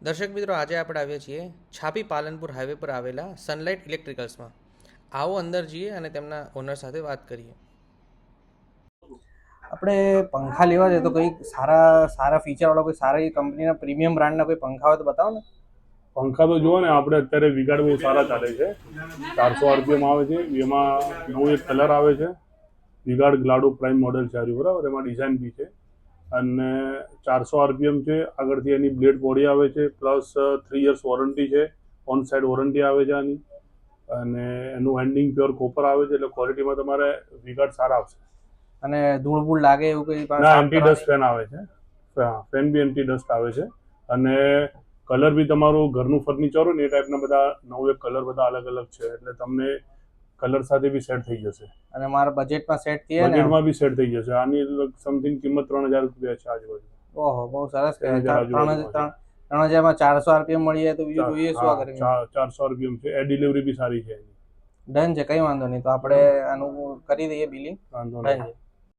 દર્શક મિત્રો, આજે આપણે આવ્યા છીએ છાપી પાલનપુર હાઈવે પર આવેલા સનલાઇટ ઇલેક્ટ્રિકલ્સમાં. આવો અંદર જઈએ અને તેમના ઓનર સાથે વાત કરીએ. આપણે પંખા લેવા છે તો કંઈક સારા ફીચરવાળા કોઈ સારી કંપનીના પ્રીમિયમ બ્રાન્ડના કોઈ પંખા હોય તો બતાવો ને. પંખા તો જુઓ ને, આપણે અત્યારે વિગાડ બહુ સારા ચાલે છે. 400 RPM આવે છે, એમાં નવો એક કલર આવે છે. વિગાડ ગ્લાડો પ્રાઇમ મોડેલ છે, બરાબર. એમાં ડિઝાઇન બી છે અને 400 RPM છે. આગળથી એની બ્લેડ બોડી આવે છે, પ્લસ 3 years વોરંટી છે. ઓન સાઇડ વોરંટી આવે છે આની, અને એનું હેન્ડિંગ પ્યોર કોપર આવે છે, એટલે ક્વોલિટીમાં તમારે વિગાડ સારા આવશે. અને ધૂળ બૂળ લાગે એવું કંઈ ના, એન્ટી ડસ્ટ ફેન આવે છે. ફેન બી એન્ટી ડસ્ટ આવે છે. અને કલર બી તમારું ઘરનું ફર્નિચર હોય ને એ ટાઈપના બધા 9 કલર બધા અલગ અલગ છે, એટલે તમને કલર સાથે બી સેટ થઈ જશે. અને મારા બજેટમાં સેટ થઈએ ને, બજેટમાં બી સેટ થઈ જશે. આની સમથિંગ કિંમત 3000 રૂપિયા છે આજુબાજુ. ઓહો, બહુ સરસ. 3000 3,000માં 400 RPM મળી જાય તો બીજું જોઈએ શું? આ કરીને 400 RPM છે. એ ડિલિવરી બી સારી છે. ડન છે, કંઈ વાંધો નહીં. તો આપણે આનું કરી દઈએ બિલિંગ. વાંધો ડન નહીં. છે.